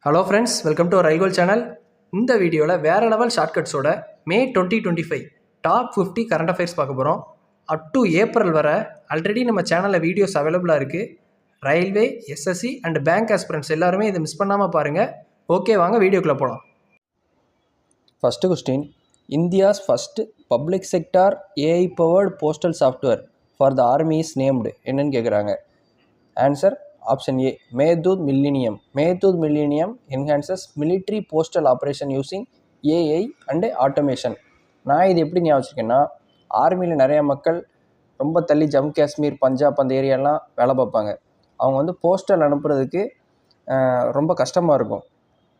Hello friends, welcome to ரைகோல் channel. இந்த வீடியோவில் வேறு லெவல் ஷார்ட்கட்ஸோட மே 2025 டாப் 50 கரண்ட் அஃபேர்ஸ் பார்க்க போகிறோம். அப் டு ஏப்ரல் வர ஆல்ரெடி நம்ம சேனலில் வீடியோஸ் அவைலபிளாக இருக்குது. Railway, SSC and bank aspirants எல்லாருமே இதை மிஸ் பண்ணாமல் பாருங்கள். ஓகே, வாங்க வீடியோக்குள்ளே போகலாம். First question, India's first public sector AI powered postal software for the army is named என்னன்னு கேட்குறாங்க. Answer option A, Meghdoot millennium. Meghdoot millennium enhances military postal operation using AI and automation. நான் இது எப்படி ஞாபகம் வச்சுருக்கேன்னா, ஆர்மியில் நிறையா மக்கள் ரொம்ப தள்ளி ஜம்மு காஷ்மீர், பஞ்சாப் அந்த ஏரியாலாம் வேலை பார்ப்பாங்க. அவங்க போஸ்டல் அனுப்புறதுக்கு ரொம்ப கஷ்டமாக இருக்கும்.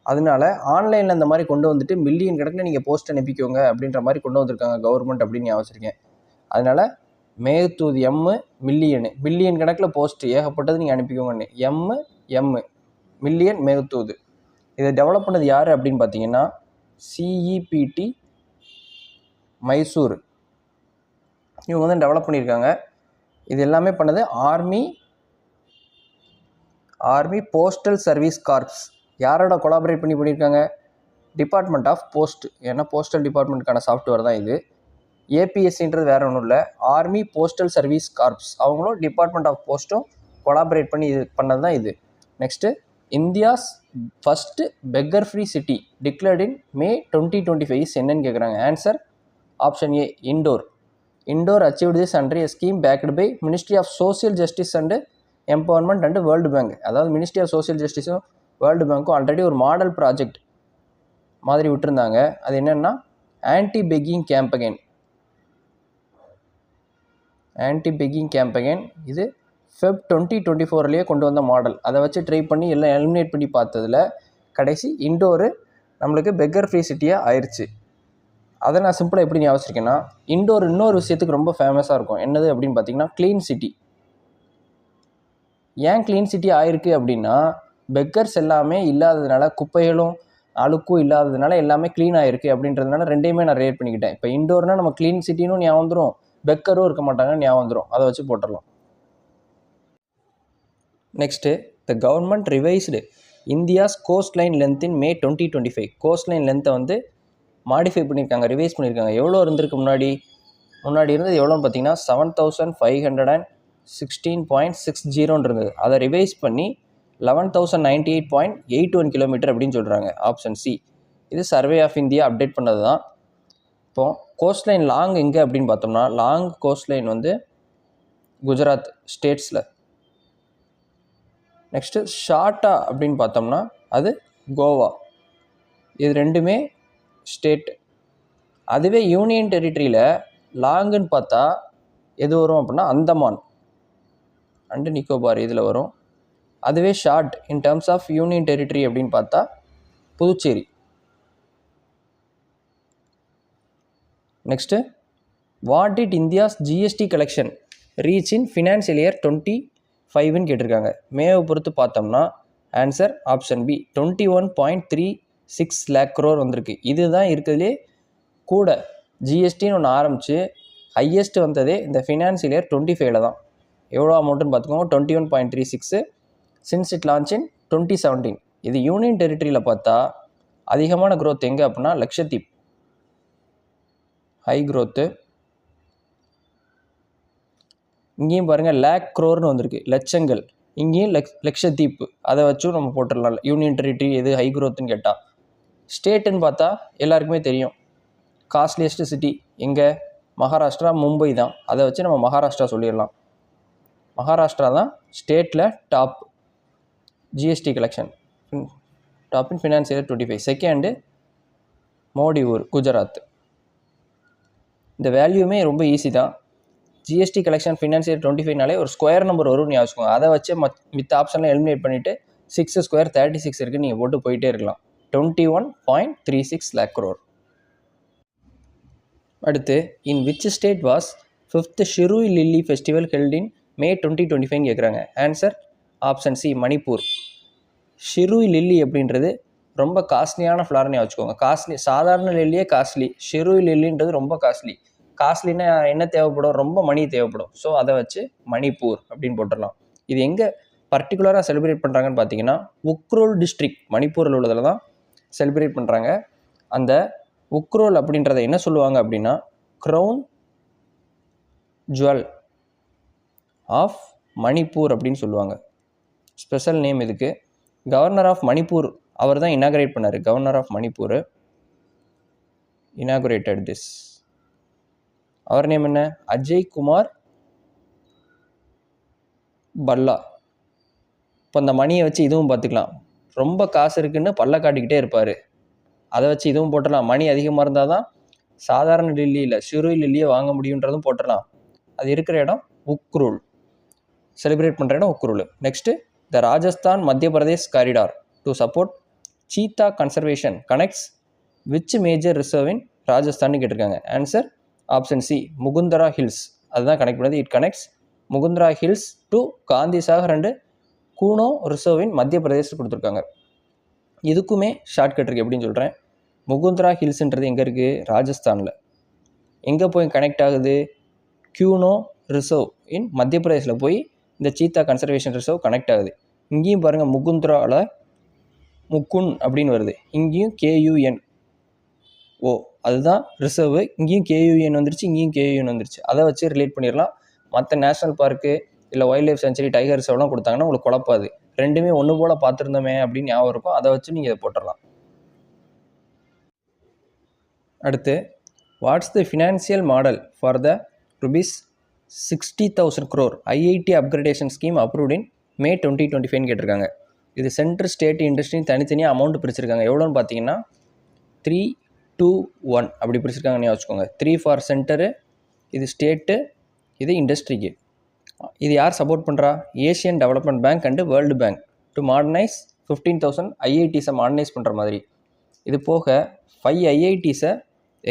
அதனால ஆன்லைனில் இந்த மாதிரி கொண்டு வந்துட்டு மில்லியன் கணக்கில் நீங்கள் போஸ்ட் அனுப்பிக்கோங்க அப்படின்ற மாதிரி கொண்டு வந்திருக்காங்க கவர்மெண்ட் அப்படின்னு ஞாபகம் வச்சுருக்கேன். அதனால் மேதூத் மில்லியன் கணக்கில் போஸ்ட் ஏகப்பட்டது நீங்கள் அனுப்பிக்கோங்கன்னு. மில்லியன் மேதூத். இதை டெவலப் பண்ணது யார் அப்படின்னு பார்த்தீங்கன்னா சிஇபிடி மைசூர். இவங்க டெவலப் பண்ணியிருக்காங்க. இது எல்லாமே பண்ணது ஆர்மி போஸ்டல் சர்வீஸ் கார்ப்ஸ். யாரோட கொலாபரேட் பண்ணியிருக்காங்க? Department of post. ஏன்னா போஸ்டல் டிபார்ட்மெண்ட்டுக்கான சாஃப்ட்வேர் தான் இது. ஏபிஎஸ்சின்றது வேறு ஒன்றும் இல்லை, ஆர்மி போஸ்டல் சர்வீஸ் கார்ப்ஸ். அவங்களும் டிபார்ட்மெண்ட் ஆஃப் போஸ்ட்டும் கொலாபரேட் பண்ணி இது பண்ணது தான் இது. Next, India's first beggar free city declared in May 2025 என்னன்னு கேட்குறாங்க. Answer option A, Indore achieved this under a scheme backed by ministry of social justice and empowerment and world bank. அதாவது ministry of social ஜஸ்டிஸும் world பேங்க்கும் already ஒரு model project மாதிரி விட்டுருந்தாங்க. அது என்னென்னா ஆன்டி பெக்கிங் கேம்பெயின். இது ஃபெப் 2024 கொண்டு வந்த மாடல். அதை வச்சு ட்ரை பண்ணி எல்லாம் எலிமினேட் பண்ணி பார்த்ததில் கடைசி இண்டோரு நம்மளுக்கு பெக்கர் ஃப்ரீ சிட்டியாக ஆயிடுச்சு. அதை நான் சிம்பிளாக எப்படி ஞாபகம் வச்சுருக்கேன்னா, இண்டோர் இன்னொரு விஷயத்துக்கு ரொம்ப ஃபேமஸாக இருக்கும். என்னது அப்படின்னு பார்த்தீங்கன்னா க்ளீன் சிட்டி. ஏன் க்ளீன் சிட்டி ஆயிருக்கு அப்படின்னா, பெக்கர்ஸ் எல்லாமே இல்லாததுனால, குப்பைகளும் அழுக்கும் இல்லாததுனால எல்லாமே க்ளீன் ஆகிருக்கு அப்படின்றதுனால ரெண்டையுமே நான் ரிலேட் பண்ணிக்கிட்டேன். இப்போ இண்டோர்னால் நம்ம க்ளீன் சிட்டின்னு ஞாபகம் வந்துடும், பெக்கரும் இருக்க மாட்டாங்கன்னு ஞாபகம் வந்துடும். அதை வச்சு போட்டுடலாம். Next, the government revised India's coastline length in May 2025. Coastline லென்த்தை மாடிஃபை பண்ணியிருக்காங்க, ரிவைஸ் பண்ணியிருக்காங்க. எவ்வளோ இருந்திருக்கு முன்னாடி இருந்தது எவ்வளோன்னு பார்த்தீங்கன்னா 7516.60 இருந்தது. அதை ரிவைஸ் பண்ணி 11,098.81 கிலோமீட்டர் அப்படின்னு சொல்கிறாங்க. Option C. இது சர்வே ஆஃப் இந்தியா அப்டேட் பண்ணது தான். இப்போது கோஸ்ட் லைன் லாங் எங்கே அப்படின்னு பார்த்தோம்னா, லாங் கோஸ்ட் லைன் குஜராத் ஸ்டேட்ஸில். நெக்ஸ்ட்டு ஷார்ட்டா அப்படின்னு பார்த்தோம்னா அது கோவா. இது ரெண்டுமே ஸ்டேட். அதுவே யூனியன் டெரிட்டரியில் லாங்குன்னு பார்த்தா எது வரும் அப்படின்னா அந்தமான் அண்டு நிக்கோபார் இதில் வரும். அதுவே short in terms of union territory அப்படின்னு பார்த்தா Puducherry. Next, what did India's GST collection reach in financial year 2025 கேட்டிருக்காங்க. மேவை பொறுத்து பார்த்தோம்னா answer option B, 21.36 lakh crore வந்திருக்கு. இதுதான் இருக்கிறதுலே கூட ஜிஎஸ்டின்னு ஒன்று ஆரம்பித்து ஹையஸ்ட் வந்ததே இந்த ஃபினான்ஷியல் இயர் 2025 தான். எவ்வளோ அமௌண்ட்டுன்னு பார்த்துக்கோங்க, 21.36 சின்ஸ் இட் லான்ச் இன் 2017. இது யூனியன் டெரிட்டரியில் பார்த்தா அதிகமான க்ரோத் எங்கே அப்படின்னா லக்ஷதீப், ஹை க்ரோத்து. இங்கேயும் பாருங்கள் லேக் க்ரோர்னு வந்திருக்கு, லட்சங்கள். இங்கேயும் லக்ஷதீப். அதை வச்சும் நம்ம போட்டுடலாம். யூனியன் டெரிட்டரி எது ஹை க்ரோத்துன்னு கேட்டால். ஸ்டேட்டுன்னு பார்த்தா எல்லாருக்குமே தெரியும், காஸ்ட்லியஸ்ட் சிட்டி எங்கே? மகாராஷ்டிரா, மும்பை தான். அதை வச்சு நம்ம மகாராஷ்டிரா சொல்லிடலாம். மகாராஷ்டிரா தான் ஸ்டேட்டில் டாப் ஜிஎஸ்டி கலெக்ஷன், டாப் இன் ஃபினான்ஸ் இயர் 2025. செகண்டு மோடி ஊர் குஜராத். இந்த வேல்யூமே ரொம்ப ஈஸி தான். ஜிஎஸ்டி கலெக்ஷன் ஃபினான்ஸ் இயர் 2025நாலே ஒரு ஸ்கொயர் நம்பர் வரும்னு யோசிச்சுக்கோங்க. அதை வச்சு மித்த ஆப்ஷன்லாம் எலிமினேட் பண்ணிவிட்டு 6 ஸ்கொயர் 36 இருக்குன்னு நீங்கள் போட்டு போயிட்டே இருக்கலாம். 21.36 lakh crore. அடுத்து, in which state was 5th Shirui lily festival held in May 2025 கேட்குறாங்க. Answer option C, Manipur. Shirui lily அப்படின்றது ரொம்ப காஸ்ட்லியான ஃப்ளார்னே வச்சுக்கோங்க. காஸ்ட்லி, சாதாரண லில்லியே காஸ்ட்லி, ஷிரூய் லில்லின்றது ரொம்ப காஸ்ட்லின்னா என்ன தேவைப்படும்? ரொம்ப மணி தேவைப்படும். ஸோ அதை வச்சு மணிப்பூர் அப்படின்னு போட்டுடலாம். இது எங்கே பர்டிகுலராக செலிப்ரேட் பண்ணுறாங்கன்னு பார்த்தீங்கன்னா உக்ரோல் டிஸ்ட்ரிக்ட் மணிப்பூரில் உள்ளதில் தான் செலிப்ரேட் பண்ணுறாங்க. அந்த உக்ரோல் அப்படின்றத என்ன சொல்லுவாங்க அப்படின்னா க்ரௌன் ஜுவல் ஆஃப் மணிப்பூர் அப்படின்னு சொல்லுவாங்க. ஸ்பெஷல் நேம் இதுக்கு. கவர்னர் ஆஃப் மணிப்பூர் அவர் தான் இனாகரேட் பண்ணார். Governor of Manipur inaugurated this. அவர் நேம் என்ன? அஜய் குமார் பல்லா. இப்போ இந்த மணியை வச்சு இதுவும் பார்த்துக்கலாம். ரொம்ப காசு இருக்குன்னு பல்ல காட்டிக்கிட்டே இருப்பார். அதை வச்சு இதுவும் போட்டுடலாம். மணி அதிகமாக இருந்தால் தான் சாதாரண டெல்லியில் சிறு டெல்லியை வாங்க முடியுன்றதும் போட்டுடலாம். அது இருக்கிற இடம் உக்ரூல், செலிப்ரேட் பண்ணுற இடம் உக்ரூல். Next the Rajasthan Madhya Pradesh corridor to support cheetah conservation connects which major reserve in Rajasthan கேட்டிருக்காங்க. Answer option C, Mukundra hills. அதுதான் கனெக்ட் பண்ணுது. It connects Mukundra hills to Gandhi Sagar and Kuno reserve in Madhya Pradesh கொடுத்துருக்காங்க. இதுக்குமே ஷார்ட்கட் இருக்குது. எப்படின்னு சொல்கிறேன். முகுந்தரா ஹில்ஸுன்றது எங்கே இருக்குது? ராஜஸ்தானில். எங்கே போய் கனெக்ட் ஆகுது? கியூனோ ரிசர்வ் இன் மத்திய பிரதேஷில் போய் இந்த சீத்தா கன்சர்வேஷன் ரிசர்வ் கனெக்ட் ஆகுது. இங்கேயும் பாருங்கள், முகுந்தராவில் முக்குன் அப்படின்னு வருது. இங்கேயும் KUN ஓ, அதுதான் ரிசர்வு. இங்கேயும் KUN வந்துருச்சு, இங்கேயும் KUN வந்துருச்சு. அதை வச்சு ரிலேட் பண்ணிடலாம். மற்ற நேஷ்னல் பார்க்கு இல்லை வைல்ட் லைஃப் சென்ச்சுரி, டைகர் ரிசர்வ்லாம் கொடுத்தாங்கன்னா உங்களுக்கு குழப்பாது. ரெண்டுமே ஒன்று போல் பார்த்துருந்தோமே அப்படின்னு ஞாபகம் இருக்கும். அதை வச்சு நீங்கள் இதை போட்டுடலாம். அடுத்து, what's the financial model for the ₹60,000 crore IIT upgradation scheme approved in May 2025 கேட்டிருக்காங்க. இது சென்ட்ரல் ஸ்டேட் இண்டஸ்ட்ரின்னு தனித்தனியாக அமௌண்ட் பிரிச்சிருக்காங்க. எவ்வளோன்னு பார்த்தீங்கன்னா 3-2-1 அப்படி பிரிச்சிருக்காங்கன்னு வச்சுக்கோங்க. 3 ஃபார் சென்டரு, இது ஸ்டேட்டு, இது இண்டஸ்ட்ரிக்கு. இது யார் சப்போர்ட் பண்ணுறா? Asian development bank and world bank to modernise 15,000 IITஸை மாடர்னைஸ் பண்ணுற மாதிரி. இது போக 5 IITஸை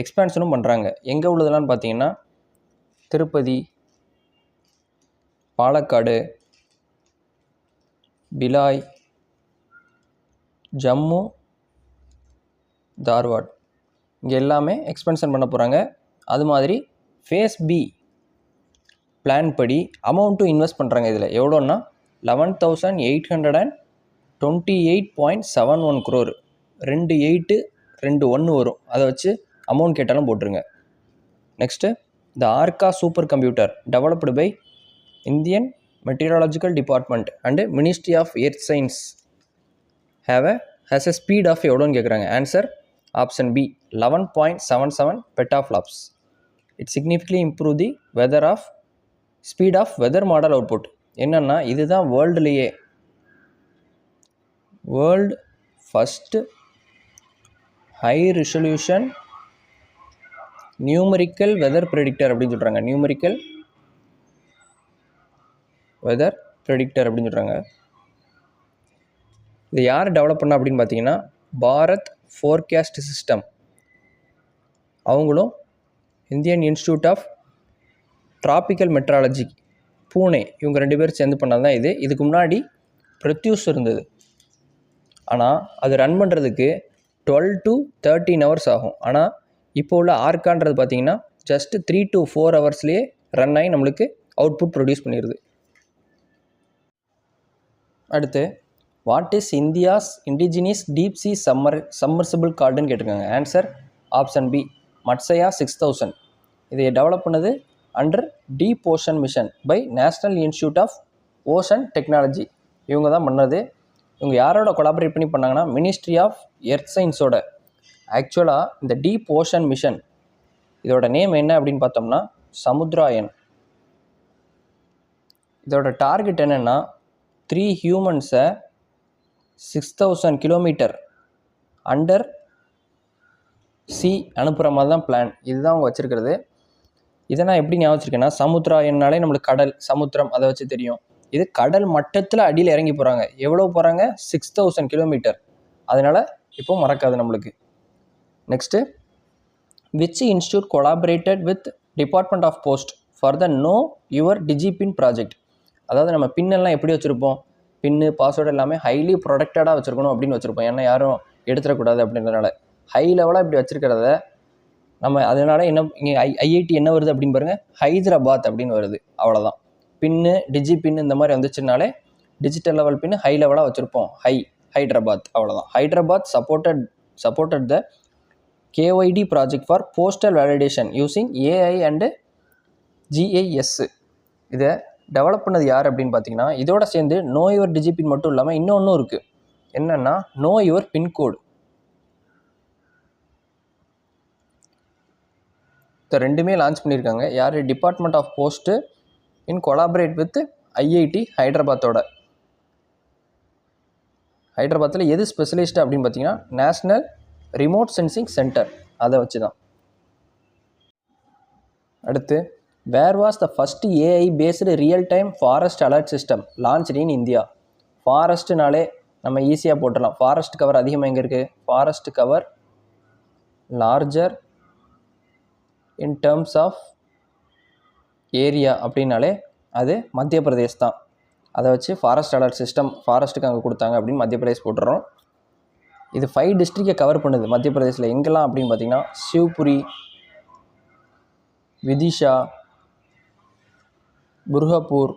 எக்ஸ்பேன்ஷனும் பண்ணுறாங்க. எங்கே உள்ளதெல்லாம் பார்த்தீங்கன்னா திருப்பதி, பாலக்காடு, பிலாய், ஜம்மு, தார்வாட், இங்கே எல்லாமே எக்ஸ்பென்ஷன் பண்ண போகிறாங்க. அது மாதிரி ஃபேஸ் பி பிளான் படி அமௌண்ட்டும் இன்வெஸ்ட் பண்ணுறாங்க. இதில் எவ்வளோன்னா 11,828.71 crore. 2821 வரும். அதை வச்சு அமௌண்ட் கேட்டாலும் போட்டுருங்க. Next, the Arka supercomputer developed by Indian meteorological department and ministry of earth science has a speed of எவ்வளோன்னு கேட்குறாங்க. Answer option B, 11.77 petaflops. It significantly improve the weather of speed of weather model output. என்னென்னா இதுதான் வேர்ல்டுலேயே world first high resolution numerical weather predictor அப்படின்னு சொல்கிறாங்க. Numerical weather predictor அப்படின்னு சொல்கிறாங்க. இது யார் டெவலப் பண்ணா அப்படின்னு பார்த்தீங்கன்னா பாரத் ஃபோர்காஸ்ட் சிஸ்டம். அவங்களும் Indian institute of tropical meteorology Pune, இவங்க 2 பேர் சேர்ந்து பண்ணது தான் இது. இதுக்கு முன்னாடி பிரத்யூஸ் இருந்தது. ஆனால் அது ரன் பண்ணுறதுக்கு 12 to 13 hours ஆகும். ஆனால் இப்போ உள்ள ஆர்கான்றது பார்த்தீங்கன்னா ஜஸ்ட் 3 to 4 hours ரன் ஆகி நம்மளுக்கு அவுட்புட் ப்ரொடியூஸ் பண்ணிடுது. அடுத்து, what is India's indigenous deep sea submersible கார்டுன்னு கேட்டிருக்காங்க. Answer option B, Matsya 6000. இதை டெவலப் பண்ணது under deep ocean mission by national institute of ocean technology. இவங்க தான் பண்ணது. இவங்க யாரோட கொலாபரேட் பண்ணி பண்ணாங்கன்னா மினிஸ்ட்ரி ஆஃப் எர்த் சயின்ஸோட. ஆக்சுவலாக இந்த டீப் ஓஷன் மிஷன் இதோட நேம் என்ன அப்படின்னு பார்த்தோம்னா சமுத்ராயன். இதோட டார்கெட் என்னென்னா 3 ஹியூமன்ஸை 6000 கிலோமீட்டர் அண்டர் சி அனுப்புகிற மாதிரி தான் பிளான். இதுதான் அவங்க வச்சுருக்கிறது. இதை நான் எப்படி ஞாபகம் வச்சுருக்கேன்னா சமுத்ராயன்னாலே நம்மளுக்கு கடல், சமுத்திரம், அதை வச்சு தெரியும். இது கடல் மட்டத்தில் அடியில் இறங்கி போகிறாங்க. எவ்வளோ போகிறாங்க? 6000 கிலோமீட்டர். அதனால் இப்போ மறக்காது நம்மளுக்கு. Next, which institute collaborated with department of post for the know your DIGIPIN project. அதாவது நம்ம பின்னெல்லாம் எப்படி வச்சுருப்போம்? பின்னு பாஸ்வேர்டு எல்லாமே ஹைலி ப்ரொடெக்டடாக வச்சுருக்கணும் அப்படின்னு வச்சுருப்போம். ஏன்னா யாரும் எடுத்துடக்கூடாது அப்படின்றதுனால ஹை லெவலாக இப்படி வச்சுருக்கிறத நம்ம அதனால் என்ன இங்கே IIT என்ன வருது அப்படின்னு பாருங்கள், ஹைதராபாத் அப்படின்னு வருது. அவ்வளோதான். பின்னு டிஜி பின்னு இந்த மாதிரி வந்துச்சுனாலே டிஜிட்டல் லெவல் பின் ஹை லெவலாக வச்சுருப்போம், ஹைதராபாத் அவ்வளோதான். Hyderabad supported the KYD project for postal validation using AI and GIS. இதை டெவலப் பண்ணது யார் அப்படின்னு பார்த்தீங்கன்னா, இதோட சேர்ந்து நோ யுவர் டிஜிபின் மட்டும் இல்லாமல் இன்னொன்றும் இருக்குது. என்னென்னா நோ யுவர் பின்கோடு. இந்த ரெண்டுமே லான்ச் பண்ணியிருக்காங்க. யார்? Department of post in collaborate with IIT ஹைதராபாத்தில் எது ஸ்பெஷலிஸ்ட் அப்படின்னு பார்த்தீங்கன்னா நேஷ்னல் ரிமோட் சென்சிங் சென்டர், அதை வச்சு தான். அடுத்து, where was the first AI based real time forest alert system launched in India? ஃபாரஸ்ட்னாலே நம்ம ஈஸியாக போட்டுடலாம். ஃபாரஸ்ட் கவர் அதிகமாக எங்கே இருக்குது? Forest cover larger in terms of area அப்படின்னாலே அது மத்திய பிரதேஷ் தான். அதை வச்சு ஃபாரஸ்ட் அலர்ட் சிஸ்டம் ஃபாரஸ்ட்டுக்கு அங்கே கொடுத்தாங்க அப்படின்னு மத்திய பிரதேஷ் போட்டுறோம். இது 5 டிஸ்ட்ரிக்டை கவர் பண்ணுது மத்திய பிரதேசில். எங்கெல்லாம் அப்படின்னு பார்த்தீங்கன்னா சிவ்புரி, விதிஷா, புர்ஹாப்பூர்,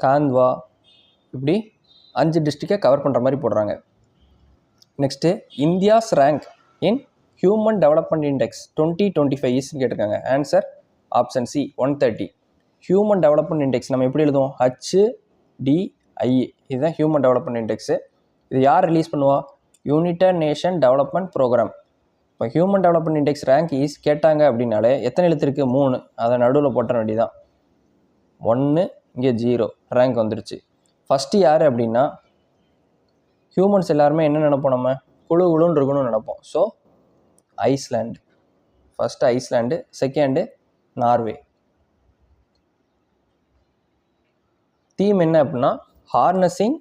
காந்த்வா, இப்படி 5 டிஸ்ட்ரிக்டை கவர் பண்ணுற மாதிரி போடுறாங்க. Next, India's rank in human development index 2025 இஸ்ன்னு கேட்டிருக்காங்க. Answer option C 130. Human development index நம்ம எப்படி எழுதுவோம்? HDI. இதுதான் ஹியூமன் டெவலப்மெண்ட் இண்டெக்ஸு. இது யார் ரிலீஸ் பண்ணுவா? United nation development programme. இப்போ human development index rank is கேட்டாங்க அப்படின்னாலே எத்தனை எழுத்து இருக்குது? 3. அதை நடுவில் போட்ட வேண்டியதான். 1, இங்கே 0, ரேங்க் வந்துருச்சு. ஃபஸ்ட்டு யார் அப்படின்னா, ஹியூமன்ஸ் எல்லாருமே என்ன நினைப்போம்? நம்ம குழுன்னு இருக்கணும்னு நினைப்போம். So Iceland. First Iceland, second Norway. Theme என்ன அப்படின்னா harnessing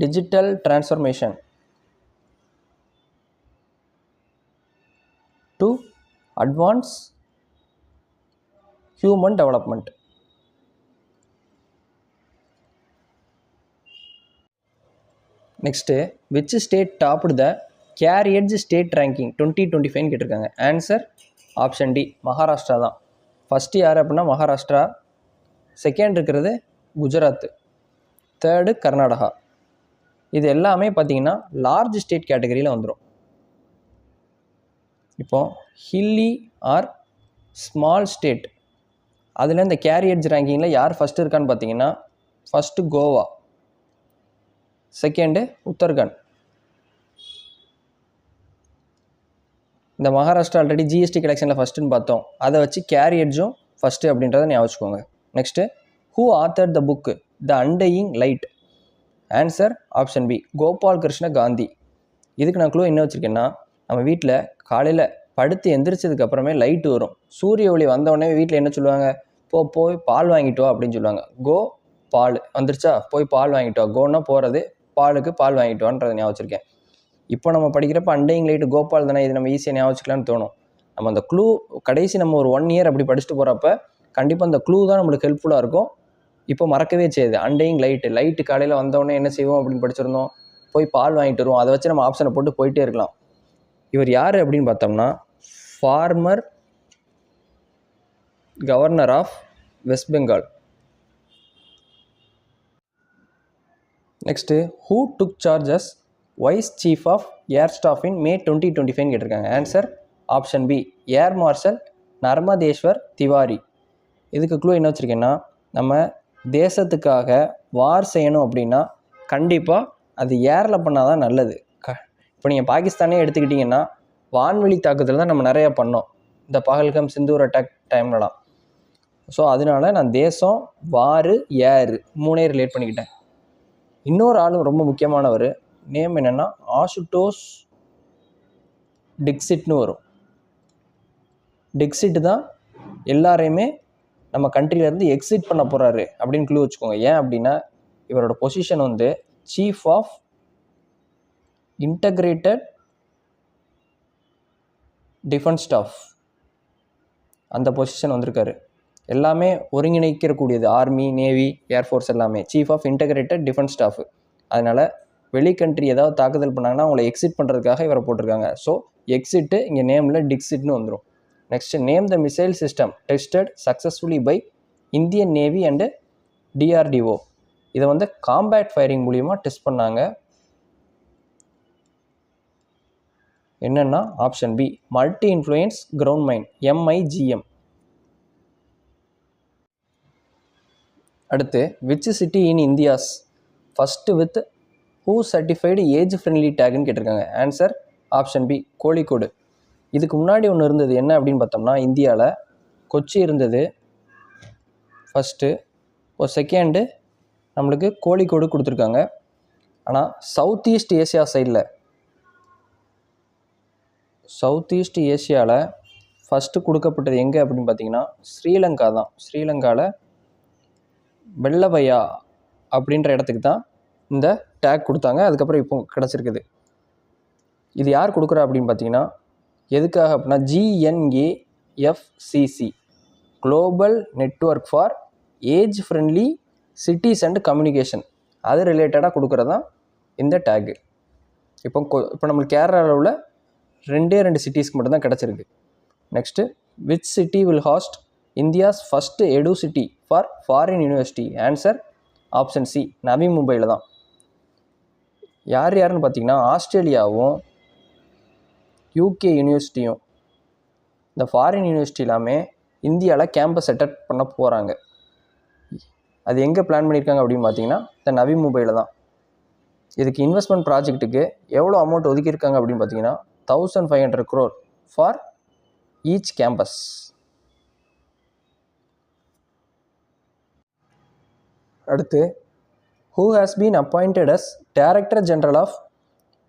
digital transformation to advance human development. Next, which state topped the CareEdge state ranking 2025 கேட்டிருக்காங்க. ஆன்சர் ஆப்ஷன் டி மகாராஷ்டிரா தான். ஃபஸ்ட்டு யார் அப்படின்னா மகாராஷ்டிரா, செகண்ட் இருக்கிறது குஜராத், தேர்டு கர்நாடகா. இது எல்லாமே பார்த்திங்கன்னா லார்ஜ் ஸ்டேட் கேட்டகரியில் வந்துடும். இப்போது ஹில்லி ஆர் ஸ்மால் ஸ்டேட், அதில் இந்த கேரியட்ஜ் ரேங்கிங்கில் யார் ஃபஸ்ட்டு இருக்கான்னு பார்த்தீங்கன்னா, ஃபஸ்ட்டு கோவா, செகண்டு உத்தரகாண்ட். இந்த மகாராஷ்டிரா ஆல்ரெடி GST கலெக்ஷனில் ஃபஸ்ட்டுன்னு பார்த்தோம். அதை வச்சு கேரியட்ஜும் ஃபஸ்ட்டு அப்படின்றத ஞாபகம் வச்சுக்கோங்க. Next, who author the book the undying light? Answer option B Gopal Krishna Gandhi. இதுக்கு நான் க்ளூ என்ன வச்சுருக்கேன்னா, நம்ம வீட்டில் காலையில் படுத்து எந்திரிச்சதுக்கு அப்புறமே லைட்டு வரும். சூரிய ஒளி வந்தவுடனே வீட்டில் என்ன சொல்லுவாங்க? போய் பால் வாங்கிட்டு வா அப்படின்னு சொல்லுவாங்க. கோ பால் வந்துருச்சா, போய் பால் வாங்கிட்டு வா. கோன்னா போகிறது, பாலுக்கு பால் வாங்கிட்டு வான்றதை ஞாபகம் வச்சுருக்கேன். இப்போ நம்ம படிக்கிறப்ப அண்டையிங் லைட்டு கோபால் தானே, இது நம்ம ஈஸியாக ஞாபகம் வச்சுக்கலான்னு தோணும். நம்ம அந்த க்ளூ கடைசி நம்ம ஒரு 1 இயர் அப்படி படிச்சுட்டு போகிறப்ப கண்டிப்பாக அந்த க்ளூ தான் நம்மளுக்கு ஹெல்ப்ஃபுல்லாக இருக்கும். இப்போ மறக்கவே செய்யுது. அண்டையிங் லைட்டு காலையில் வந்தோடனே என்ன செய்வோம் அப்படின்னு படிச்சிருந்தோம்? போய் பால் வாங்கிட்டு வருவோம். அதை வச்சு நம்ம ஆப்ஷனை போட்டு போயிட்டே இருக்கலாம். இவர் யார் அப்படின்னு பார்த்தோம்னா, former governor of west Bengal. Next, who took charges vice chief of air staff in May 2025 கேட்டிருக்காங்க. Answer option B air marshal Narmadeshwar Tiwari. இதுக்கு க்ளூ என்ன வச்சுருக்கேன்னா, நம்ம தேசத்துக்காக வார் செய்யணும் அப்படின்னா கண்டிப்பாக அது ஏரில் பண்ணால் தான் நல்லது. இப்போ நீங்கள் பாகிஸ்தானே எடுத்துக்கிட்டிங்கன்னா வான்வெளி தாக்குதல் தான் நம்ம நிறையா பண்ணோம் இந்த பகல்கம் சிந்தூர் அட்டாக் டைம்லலாம். ஸோ அதனால நான் தேசம், வார், ஏர் 3 ரிலேட் பண்ணிக்கிட்டேன். இன்னொரு ஆளும் ரொம்ப முக்கியமானவர், நேம் என்னென்னா ஆசுடோஸ் டிக்சிட்னு வரும். டிக்சிட் தான் எல்லாரையுமே நம்ம கண்ட்ரிலேருந்து எக்ஸிட் பண்ண போகிறாரு அப்படின்னு க்ளூ வச்சுக்கோங்க. ஏன் அப்படின்னா, இவரோட பொசிஷன் வந்து chief of integrated defence staff, அந்த பொசிஷன் வந்திருக்காரு. எல்லாமே ஒருங்கிணைக்கக்கூடியது, ஆர்மி, நேவி, ஏர்ஃபோர்ஸ் எல்லாமே chief of integrated defence staff. அதனால் வெளி கண்ட்ரி ஏதாவது தாக்குதல் பண்ணாங்கன்னா அவங்கள எக்ஸிட் பண்ணுறதுக்காக இவரை போட்டிருக்காங்க. ஸோ எக்ஸிட்டு இங்கே நேமில் டிக்சிட்னு வந்துடும். Next, name the missile system tested successfully by Indian navy and DRDO. இதை வந்து காம்பேட் ஃபயரிங் மூலிமா டெஸ்ட் பண்ணாங்க. என்னென்னா option B multi influence ground mine MIGM. அடுத்து which city in India's first with ஹூ சர்டிஃபைடு ஏஜ் ஃப்ரெண்ட்லி டேக்னு கேட்டிருக்காங்க. Answer option B Kozhikode. இதுக்கு முன்னாடி ஒன்று இருந்தது, என்ன அப்படின்னு பார்த்தோம்னா இந்தியாவில் கொச்சி இருந்தது ஃபஸ்ட்டு, ஒரு செகண்டு நம்மளுக்கு கோழிக்கோடு கொடுத்துருக்காங்க. ஆனால் சவுத் ஈஸ்ட் ஏஷியாவில் ஃபஸ்ட்டு கொடுக்கப்பட்டது எங்கே அப்படின்னு பார்த்தீங்கன்னா ஸ்ரீலங்கா தான். ஸ்ரீலங்காவில் வெள்ளவையா அப்படின்ற இடத்துக்கு தான் இந்த டேக் கொடுத்தாங்க. அதுக்கப்புறம் இப்போ கிடச்சிருக்குது. இது யார் கொடுக்குறா அப்படின்னு பார்த்தீங்கன்னா எதுக்காக அப்படின்னா GNAFCC global network for age friendly cities and communication, அது ரிலேட்டடாக கொடுக்குறது தான் இந்த டேக்கு. இப்போ நம்மளுக்கு கேரளாவில் உள்ள 2 சிட்டிஸ்க்கு மட்டும்தான் கிடச்சிருக்கு. Next which city will host India's first edu city for foreign university. Answer option C Navi மும்பையில் தான். யாருன்னு பார்த்தீங்கன்னா ஆஸ்திரேலியாவும் UK யூனிவர்சிட்டியும் இந்த ஃபாரின் யூனிவர்சிட்டி எல்லாமே இந்தியாவில் கேம்பஸ் செட்டப் பண்ண போகிறாங்க. அது எங்கே பிளான் பண்ணியிருக்காங்க அப்படின்னு பார்த்தீங்கன்னா இந்த நவி மும்பையில் தான். இதுக்கு இன்வெஸ்ட்மெண்ட் ப்ராஜெக்ட்டுக்கு எவ்வளோ அமௌண்ட் ஒதுக்கியிருக்காங்க அப்படின்னு பார்த்தீங்கன்னா 1500 crore ஃபார் ஈச் கேம்பஸ். அடுத்து who has been appointed as Director General of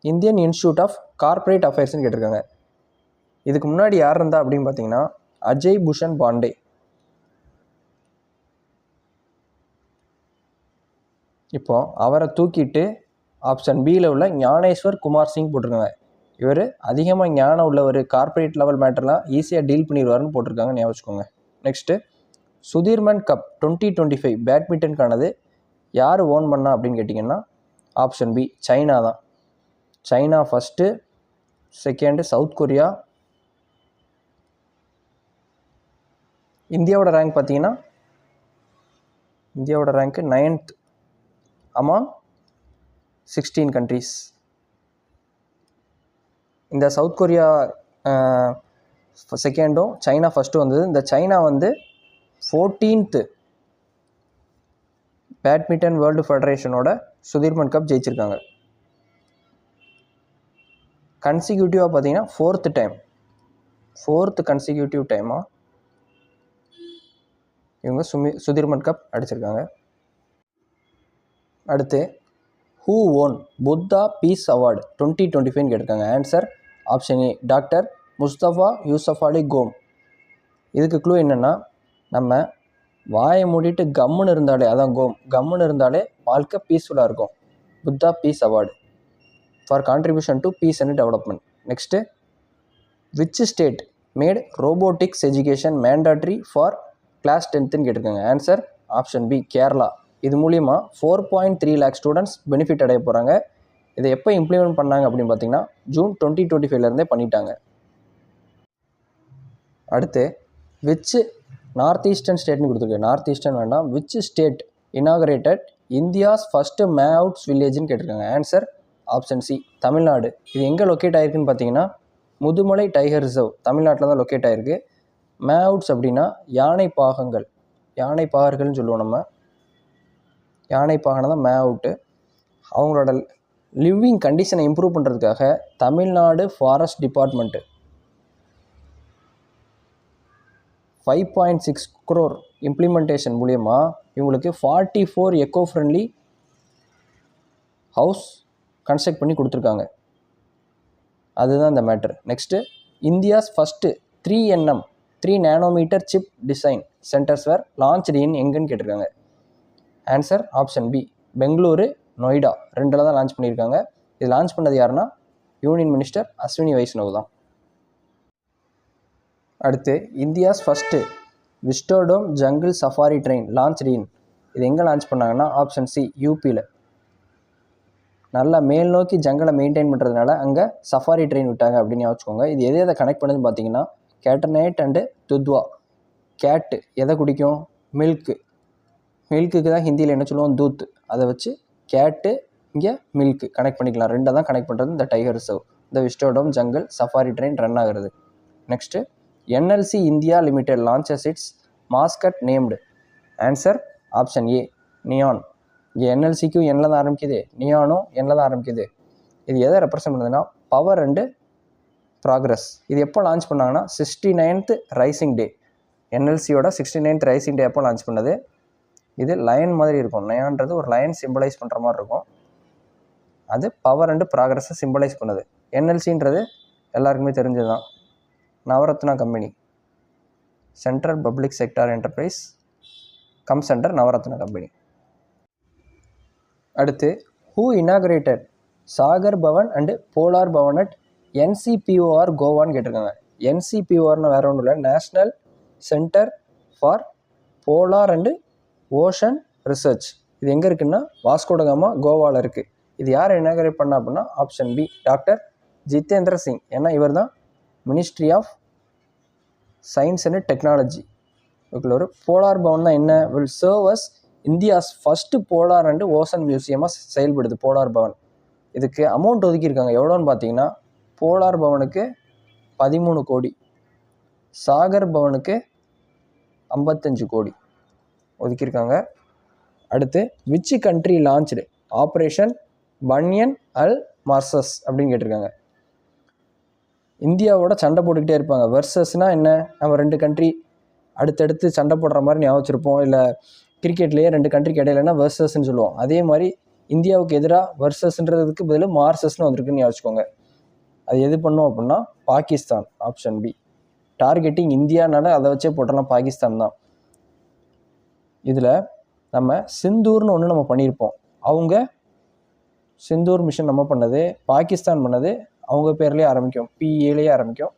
Indian Institute of Corporate Affairsனு கேட்டிருக்காங்க. இதுக்கு முன்னாடி யார் இருந்தா அப்படின்னு பார்த்தீங்கன்னா அஜய் பூஷன் பாண்டே. இப்போ அவரை தூக்கிட்டு ஆப்ஷன் பியில் உள்ள ஞானேஸ்வர் குமார் சிங் போட்டிருக்காங்க. இவர் அதிகமாக ஞானம் உள்ளவர், கார்ப்பரேட் லெவல் மேட்டர்லாம் ஈஸியாக டீல் பண்ணிடுவார்னு போட்டிருக்காங்க, ஞாபகம் வச்சுக்கோங்க. நெக்ஸ்ட்டு சுதீர்மன் கப் 2025 பேட்மிண்டனுக்கானது யார் ஓன் பண்ணா அப்படின்னு கேட்டிங்கன்னா ஆப்ஷன் பி சைனா தான். China first, second south Korea. இந்தியாவோட ரேங்க் பார்த்தீங்கன்னா இந்தியாவோட ரேங்க்கு 9th among 16 countries. இந்த சவுத் கொரியா செகண்டும் சைனா ஃபஸ்ட்டு வந்தது. இந்த சைனா வந்து 14th badminton world ஃபெடரேஷனோட Sudirman cup ஜெயிச்சிருக்காங்க. கன்சிக்யூட்டிவாக பார்த்தீங்கன்னா 4th கன்சிக்யூட்டிவ் டைமாக இவங்க சுதீர்மன் கப் அடிச்சிருக்காங்க. அடுத்து who won Buddha peace award 2025 கேட்டிருக்காங்க. Answer option A doctor Mustafa Yusuf Ali கோம். இதுக்கு க்ளூ என்னென்னா நம்ம வாயை மூடிட்டு கம்முன்னு இருந்தாலே, அதான் கோம், கம்முன்னு இருந்தாலே வாழ்க்கை பீஸ்ஃபுல்லாக இருக்கும். Buddha peace award for contribution to peace and development. Next which state made robotics education mandatory for class 10ன்னு கேட்டிருக்காங்க. Answer option B Kerala. இது மூலிமா 4.3 lakh ஸ்டூடெண்ட்ஸ் பெனிஃபிட் அடைய போகிறாங்க. இதை எப்போ இம்ப்ளிமெண்ட் பண்ணாங்க அப்படின்னு பார்த்தீங்கன்னா ஜூன் 2025 பண்ணிட்டாங்க. அடுத்து விச் நார்த் ஈஸ்டர்ன் ஸ்டேட்னு கொடுத்துருக்கு. நார்த் ஈஸ்டர்ன் வேண்டாம், which state inaugurated India's first மே அவுட்ஸ் வில்லேஜ்னு கேட்டிருக்காங்க. Answer option C Tamil Nadu. இது எங்கே லொக்கேட் ஆகிருக்குன்னு பார்த்தீங்கன்னா முதுமலை டைகர் ரிசர்வ் தமிழ்நாட்டில் தான் லொக்கேட் ஆகிருக்கு. மே அவுட்ஸ் அப்படின்னா யானை பாகர்கள்னு சொல்லுவோம் நம்ம. யானை பாகனை தான் மே அவுட்டு. அவங்களோட லிவிங் கண்டிஷனை இம்ப்ரூவ் பண்ணுறதுக்காக Tamil Nadu forest department 5.6 crore implementation மூலயமா இவங்களுக்கு 44 எக்கோ ஃப்ரெண்ட்லி ஹவுஸ் கன்ஸ்ட்ரக்ட் பண்ணி கொடுத்துருக்காங்க. அதுதான் இந்த matter. Next India's first 3 nanometer chip design centres were launched in எங்கன்னு கேட்டிருக்காங்க. Answer option B Bengaluru, Noida 2 தான் லான்ச் பண்ணியிருக்காங்க. இது லான்ச் பண்ணது யாருன்னா யூனியன் மினிஸ்டர் அஸ்வினி வைஷ்ணவ் தான். அடுத்து India's first vistadome jungle safari train launched in, இது எங்கே லான்ச் பண்ணாங்கன்னா ஆப்ஷன் சி யூபியில். நல்லா மேல் நோக்கி ஜங்கலை மெயின்டைன் பண்ணுறதுனால அங்கே சஃபாரி ட்ரெயின் விட்டாங்க அப்படின்னு வச்சுக்கோங்க. இது எதை கனெக்ட் பண்ணுதுன்னு பார்த்தீங்கன்னா கேட்டர்நைட் அண்டு துத்வா. கேட்டு எதை குடிக்கும்? மில்க்குக்கு தான் ஹிந்தியில் என்ன சொல்லுவோம், தூத். அதை வச்சு கேட்டு இங்கே மில்க்கு கனெக்ட் பண்ணிக்கலாம். ரெண்டை தான் கனெக்ட் பண்ணுறது இந்த டைகர் ரிசர்வ். இந்த விஸ்டோடம் ஜங்கல் சஃபாரி ட்ரெயின் ரன் ஆகுறது. Next NLC India limited launches it's mascot named. Answer option A neon. இங்கே NLCக்கும் எண்ணில் தான் ஆரம்பிக்குது, நியானும் எண்ணில் தான் ஆரம்பிக்குது. இது எதை ரெப்ரசன்ட் பண்ணுதுன்னா பவர் அண்டு ப்ராக்ரஸ். இது எப்போ லான்ச் பண்ணாங்கன்னா 69th ரைசிங் டே. NLCயோட 69th ரைசிங் டே எப்போ லான்ச் பண்ணது. இது லயன் மாதிரி இருக்கும். நயான்றது ஒரு லயன் சிம்பிளைஸ் பண்ணுற மாதிரி இருக்கும். அது பவர் அண்டு ப்ராக்ரஸை சிம்பிளைஸ் பண்ணுது. NLCன்றது எல்லாருக்குமே தெரிஞ்சது தான், Navratna company, central public sector enterprise comes under Navratna company. அடுத்து who inaugurated Sagar Bhavan and polar Bhavan at NCPOR கோவான்னு கேட்டிருக்காங்க. NCPORனு வேறு ஒன்றும் இல்லை, national centre for polar and ocean research. இது எங்கே இருக்குன்னா வாஸ்கோடகாமா கோவாவில் இருக்குது. இது யார் இனாகரேட் பண்ணா அப்படின்னா option B doctor Jitendra Singh. ஏன்னா இவர் தான் ministry of science and technology. இதுக்குள்ள ஒரு போலார் பவன் தான் என்ன, will serve as India's first polar and ocean மியூசியமாக செயல்படுது போலார் பவன். இதுக்கு அமௌண்ட் ஒதுக்கியிருக்காங்க. எவ்வளோன்னு பார்த்தீங்கன்னா போலார் பவனுக்கு 13 கோடி, சாகர் பவனுக்கு 55 கோடி ஒதுக்கியிருக்காங்க. அடுத்து which country launched operation Bunyan அல் மார்சஸ் அப்படின்னு கேட்டிருக்காங்க. இந்தியாவோட சண்டை போட்டுக்கிட்டே இருப்பாங்க. வெர்சஸ்னால் என்ன, நம்ம 2 கண்ட்ரி அடுத்தடுத்து சண்டை போடுற மாதிரி ஞாபகம் வச்சுருப்போம். இல்லை கிரிக்கெட்லேயே 2 கண்ட்ரிக்கு இடையிலனா வெர்சஸ்ன்னு சொல்லுவோம். அதே மாதிரி இந்தியாவுக்கு எதிராக வெர்சஸ்ன்றதுக்கு பதில் மார்சஸ்ன்னு வந்திருக்குன்னு ஞாபகம் வச்சுக்கோங்க. அது எது பண்ணோம் அப்படின்னா பாகிஸ்தான். Option B. டார்கெட்டிங் இந்தியானால அதை வச்சே போட்டலாம் பாகிஸ்தான் தான். இதில் நம்ம சிந்தூர்னு ஒன்று நம்ம பண்ணியிருப்போம். அவங்க சிந்தூர் மிஷன் நம்ம பண்ணது, பாகிஸ்தான் பண்ணது அவங்க பேர்லேயே ஆரம்பிக்கும், PAலேயே ஆரம்பிக்கும்.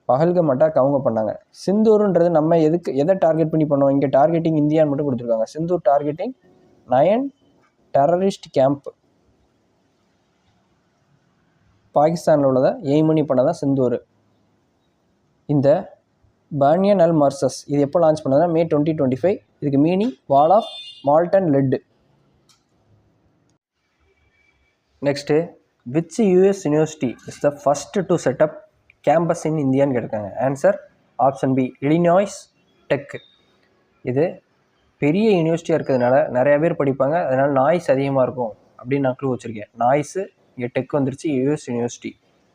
பஹல்கம் அட்டாக் அவங்க பண்ணாங்க. சிந்தூருன்றது நம்ம எதை டார்கெட் பண்ணி பண்ணோம், இங்கே டார்கெட்டிங் இந்தியான்னு மட்டும் கொடுத்துருக்காங்க. Sindoor targeting 9 terrorist camp. பாகிஸ்தானில் உள்ளதை எய்ம் பண்ணி பண்ணதான் சிந்தூர். இந்த பன்யன் அல் மார்சஸ் இது எப்போ லான்ச் பண்ணதுன்னா May 2025. இதுக்கு meaning wall of molten lead. Next which US university is the first to set up campus in இந்தியான்னு கேட்டிருக்காங்க. Answer option B Illinois Tech. இது பெரிய யூனிவர்சிட்டியாக இருக்கிறதுனால நிறையா பேர் படிப்பாங்க, அதனால் நாய்ஸ் அதிகமாக இருக்கும் அப்படின்னு நான் க்ளூ வச்சுருக்கேன். நாய்ஸு இங்கே டெக் வந்துருச்சு. US யூனிவர்சிட்டி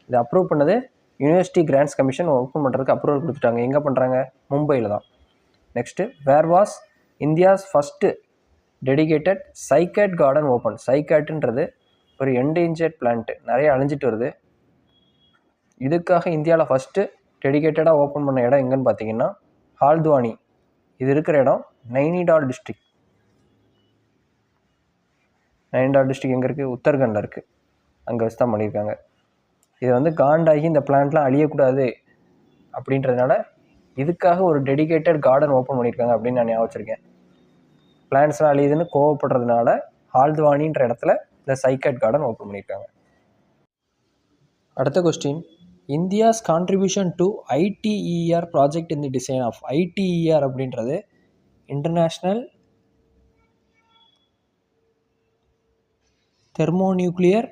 இதை அப்ரூவ் பண்ணது யூனிவர்சிட்டி கிராண்ட்ஸ் கமிஷன் ஓப்பன் பண்ணுறதுக்கு அப்ரூவல் கொடுத்துட்டாங்க. எங்கே பண்ணுறாங்க, மும்பையில் தான். Next where was India's first dedicated cycad garden open. சைக்கேட்டுன்றது ஒரு என்டேஞ்சர்ட் பிளான்ட்டு, நிறைய அழிஞ்சிட்டு வருது. இதுக்காக இந்தியாவில் ஃபஸ்ட்டு டெடிகேட்டடாக ஓப்பன் பண்ண இடம் எங்கன்னு பார்த்தீங்கன்னா ஹால்துவானி. இது இருக்கிற இடம் நைனிடால் டிஸ்ட்ரிக்ட். நைனிடால் டிஸ்ட்ரிக்ட் எங்கே இருக்குது, உத்தரகண்டில் இருக்குது. அங்கே வச்சு தான் பண்ணியிருக்காங்க. இதை வந்து காண்டாகி இந்த பிளான்ட்லாம் அழியக்கூடாது அப்படின்றதுனால இதுக்காக ஒரு டெடிகேட்டட் கார்டன் ஓப்பன் பண்ணியிருக்காங்க அப்படின்னு நான் ஞாபகம் வச்சுருக்கேன். பிளான்ட்ஸ்லாம் அழியுதுன்னு கோவப்படுறதுனால ஹால்துவானின்ற இடத்துல இந்த சைக்கேட் கார்டன் ஓப்பன் பண்ணியிருக்காங்க. அடுத்த question, India's contribution to ITER project in the design of. ITER அப்படின்றது இன்டர்நேஷ்னல் தெர்மோநியூக்ளியர்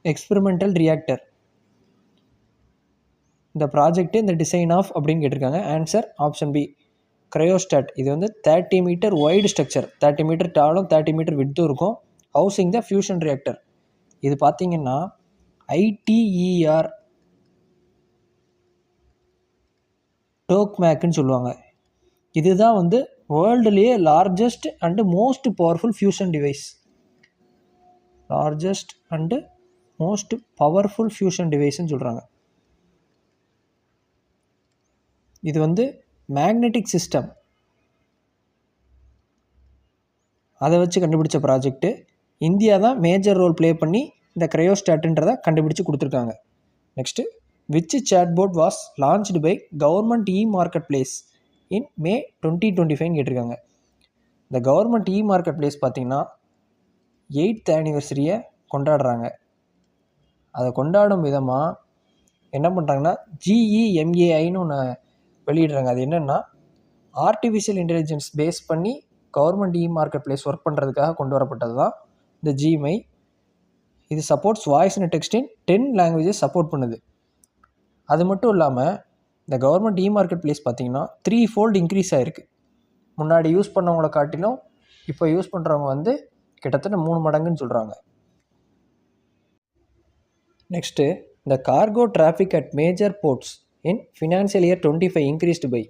எக்ஸ்பெரிமெண்டல் ரியாக்டர். இந்த ப்ராஜெக்ட் இந்த டிசைன் ஆஃப் அப்படின்னு கேட்டிருக்காங்க. Answer option B cryostat. இது வந்து 30 மீட்டர் வைடு ஸ்ட்ரக்சர், 30 மீட்டர் டாலும் 30 மீட்டர் விட்த்தும் இருக்கும். Housing the fusion reactor. இது பார்த்தீங்கன்னா ITER டோக்மேக்குன்னு சொல்லுவாங்க. இதுதான் வந்து வேர்ல்டுலேயே largest and most powerful fusion device. Largest and most powerful fusion டிவைஸ்ன்னு சொல்கிறாங்க. இது வந்து மேக்னெட்டிக் சிஸ்டம் அதை வச்சு கண்டுபிடிச்ச ப்ராஜெக்ட்டு. இந்தியா தான் மேஜர் ரோல் ப்ளே பண்ணி இந்த கிரையோஸ்டாட்டுன்றதை கண்டுபிடிச்சி கொடுத்துருக்காங்க. Next which chatbot was launched by government marketplace in May 2025 கேட்டிருக்காங்க. இந்த கவர்மெண்ட் மார்க்கெட் பிளேஸ் பார்த்திங்கன்னா 8th ஆனிவர்சரியை கொண்டாடுறாங்க. அதை கொண்டாடும் விதமாக என்ன பண்ணுறாங்கன்னா GEMAIன்னு ஒன்று வெளியிடுறாங்க. அது என்னென்னா ஆர்டிஃபிஷியல் இன்டெலிஜென்ஸ் பேஸ் பண்ணி கவர்மெண்ட் மார்க்கெட் பிளேஸ் ஒர்க் பண்ணுறதுக்காக கொண்டு வரப்பட்டது தான் இந்த GMI. இது supports voice and text in 10 languages support பண்ணுது. அது மட்டும் இல்லாமல் இந்த கவர்மெண்ட் மார்க்கெட் பிளேஸ் பார்த்திங்கன்னா 3-fold இன்க்ரீஸ் ஆகிருக்கு. முன்னாடி யூஸ் பண்ணவங்களை காட்டிலும் இப்போ யூஸ் பண்ணுறவங்க வந்து கிட்டத்தட்ட 3 மடங்குன்னு சொல்கிறாங்க. நெக்ஸ்ட்டு இந்த cargo traffic at major ports in financial year 25 increased by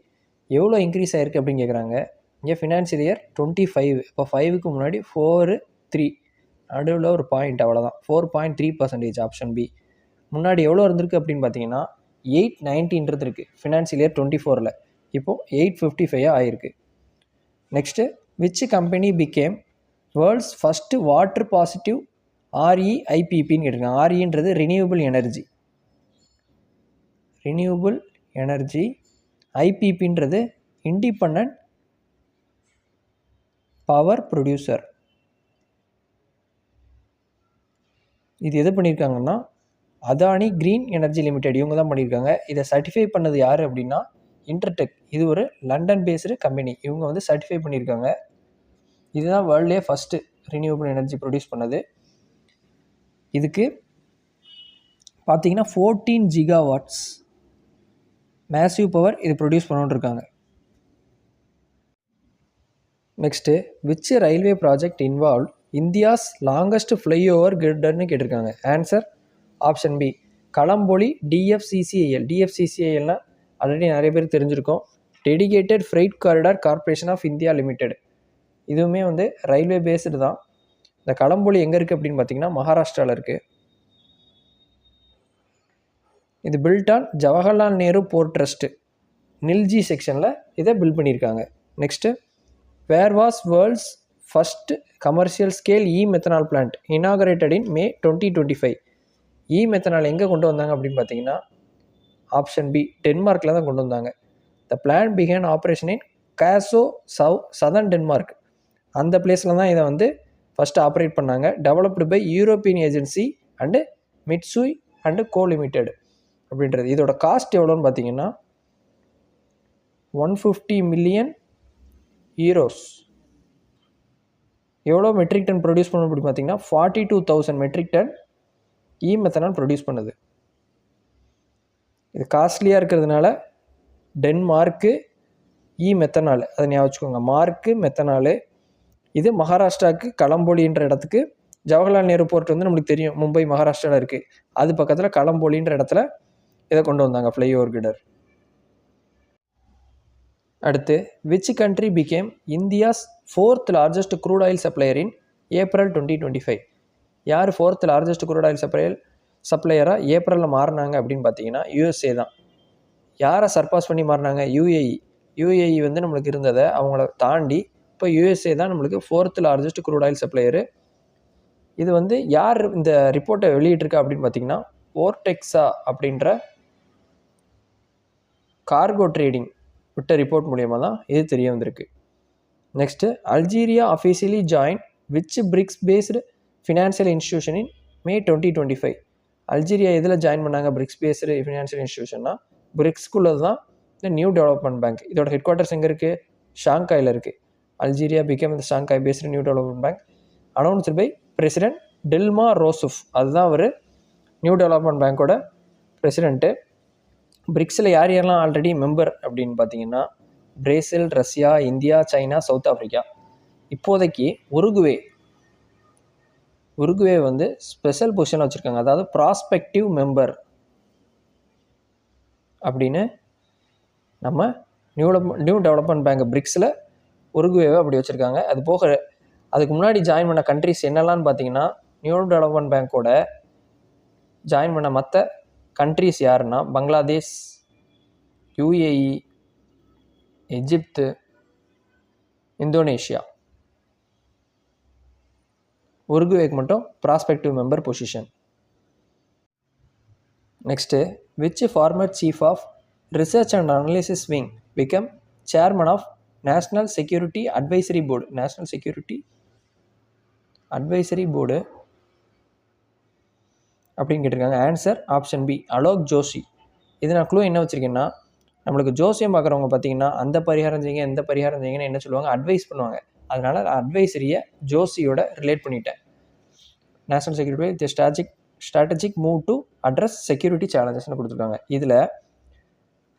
எவ்வளோ இன்க்ரீஸ் ஆகிருக்கு அப்படின்னு கேட்குறாங்க. இங்கே ஃபினான்ஷியல் இயர் 25, இப்போ 5க்கு முன்னாடி 4-3 நடுவில் ஒரு பாயிண்ட், அவ்வளோதான். 4.3% ஆப்ஷன் பி. முன்னாடி எவ்வளோ இருந்திருக்கு அப்படின்னு பார்த்தீங்கன்னா 890 இருக்குது ஃபினான்ஷியல் இயர் 24ல். இப்போது 855 ஆகிருக்கு. Next which company became world's first water positive REIPPன்னு கேட்டிருக்காங்க. REன்றது ரினியூவபிள் எனர்ஜி, IPPன்றது இண்டிபெண்டன்ட் பவர் ப்ரொடியூசர். இது எது பண்ணியிருக்காங்கன்னா அதானி கிரீன் எனர்ஜி லிமிடெட், இவங்க தான் பண்ணியிருக்காங்க. இதை சர்டிஃபை பண்ணது யார் அப்படின்னா இன்டர்டெக். இது ஒரு லண்டன் பேஸ்டு கம்பெனி, இவங்க வந்து சர்டிஃபை பண்ணியிருக்காங்க. இதுதான் வேர்ல்ட்லேயே ஃபஸ்ட்டு ரினியூவபிள் எனர்ஜி ப்ரொடியூஸ் பண்ணது. இதுக்கு பார்த்தீங்கன்னா 14 GW மேசிவ் பவர் இது ப்ரொடியூஸ் பண்ணிட்டுருக்காங்க. Next which railway project involve India's longest flyover girder கேட்டிருக்காங்க. Answer option B, Kalamboli DFCCIL. DFCCILனால் ஆல்ரெடி நிறைய பேர் தெரிஞ்சிருக்கோம். Dedicated freight corridor corporation of India limited. இதுவுமே வந்து ரயில்வே பேஸ்டு தான். இந்த களம்பொலி எங்கே இருக்குது அப்படின்னு பார்த்தீங்கன்னா மகாராஷ்டிராவில் இருக்குது. இது built on Jawaharlal Nehru port trust Nilje செக்ஷனில் இதை பில்ட் பண்ணியிருக்காங்க. Next where was world's first commercial scale methanol plant inaugurated in May 2025. Methanol எங்கே கொண்டு வந்தாங்க அப்படின்னு பார்த்தீங்கன்னா ஆப்ஷன் பி, டென்மார்க்கில் தான் கொண்டு வந்தாங்க. The plant began operation in Kasso southern Denmark. அந்த பிளேஸில் தான் இதை வந்து ஃபஸ்ட்டு ஆப்ரேட் பண்ணாங்க. Developed by European agency and Mitsui and co limited அப்படின்றது. இதோட காஸ்ட் எவ்வளோன்னு பார்த்தீங்கன்னா 150 மில்லியன் யூரோஸ். எவ்வளோ மெட்ரிக் டன் ப்ரொடியூஸ் பண்ணணும் அப்படின்னு பார்த்தீங்கன்னா 42,000 மெட்ரிக் டன் மெத்தனால் ப்ரொடியூஸ் பண்ணுது. இது காஸ்ட்லியாக இருக்கிறதுனால டென்மார்க்கு மெத்தனால், அதை ஞாபகம் வச்சுக்கோங்க. மார்க்கு மெத்தனாலு. இது மகாராஷ்டிராவுக்கு களம்பொலின்ற இடத்துக்கு, ஜவஹர்லால் நேரு போர்ட் வந்து நம்மளுக்கு தெரியும் மும்பை மகாராஷ்டிராவில் இருக்குது. அது பக்கத்தில் களம்பொலின்ற இடத்துல இதை கொண்டு வந்தாங்க ஃப்ளைஓவர் கிரிடர். அடுத்து which country became India's 4th largest crude oil supplier in April 2025. யார் 4th லார்ஜஸ்ட் க்ரூட் ஆயில் சப்ளையராக ஏப்ரலில் மாறினாங்க அப்படின்னு பார்த்தீங்கன்னா USA தான். யாரை சர்பாஸ் பண்ணி மாறினாங்க? UAE வந்து நம்மளுக்கு இருந்ததை அவங்கள தாண்டி இப்போ USA தான் நம்மளுக்கு 4th largest crude oil supplier. இது வந்து யார் இந்த ரிப்போர்ட்டை வெளியிட்டிருக்கா அப்படின்னு பார்த்தீங்கன்னா ஓர்டெக்ஸா அப்படின்ற கார்கோ ட்ரேடிங் விட்ட ரிப்போர்ட் மூலியமாக தான் இது தெரிய வந்திருக்கு. Next Algeria officially join which BRICS based financial institution in May 2025. Algeria எதில் ஜாயின் பண்ணாங்க? பிரிக்ஸ் பேஸ்டு ஃபினான்ஷியல் இன்ஸ்டியூஷன்னா பிரிக்ஸ்குள்ளே தான் இந்த நியூ டெவலப்மெண்ட் பேங்க். இதோட ஹெட் குவார்ட்டர்ஸ் எங்கே இருக்குது? ஷாங்காயில் இருக்குது. அல்ஜீரியா பிகேம் இந்த Shanghai based new development bank announced by president Dilma Rousseff. அதுதான் அவர் நியூ டெவலப்மெண்ட் பேங்க்கோட பிரசிடென்ட்டு. பிரிக்ஸில் யார் யாரெல்லாம் ஆல்ரெடி மெம்பர் அப்படின்னு பார்த்தீங்கன்னா Brazil, Russia, India, China, South Africa. இப்போதைக்கு உருகுவே வந்து ஸ்பெஷல் பொசிஷன் வச்சுருக்காங்க. அதாவது ப்ராஸ்பெக்டிவ் மெம்பர் அப்படின்னு நம்ம நியூ டெவலப்மெண்ட் பேங்க் பிரிக்ஸில் உருகுவேவை அப்படி வச்சுருக்காங்க. அது போக அதுக்கு முன்னாடி ஜாயின் பண்ண கண்ட்ரிஸ் என்னெல்லாம்னு பார்த்தீங்கன்னா நியூ டெவலப்மெண்ட் பேங்க்கோட ஜாயின் பண்ண மற்ற கண்ட்ரிஸ் யாருன்னா பங்களாதேஷ், UAE, எஜிப்து, இந்தோனேஷியா. உருகுவேக்கு மட்டும் prospective member position. Next which former chief of research and analysis wing became chairman of national security advisory board. National security advisory board அப்படின்னு கேட்டிருக்காங்க. Answer option B Alok Joshi. இது நான் clue என்ன வச்சுருக்கேன்னா, நம்மளுக்கு ஜோசியம் பார்க்குறவங்க பார்த்தீங்கன்னா அந்த பரிகாரம் செய்யுங்க இந்த பரிகாரம் செய்யுங்கன்னு என்ன சொல்லுவாங்க, அட்வைஸ் பண்ணுவாங்க. அதனால் அட்வைஸரியை ஜோசியோட ரிலேட் பண்ணிட்டேன். National security the strategic move to address security சேலஞ்சஸ்னு கொடுத்துருக்காங்க. இதில்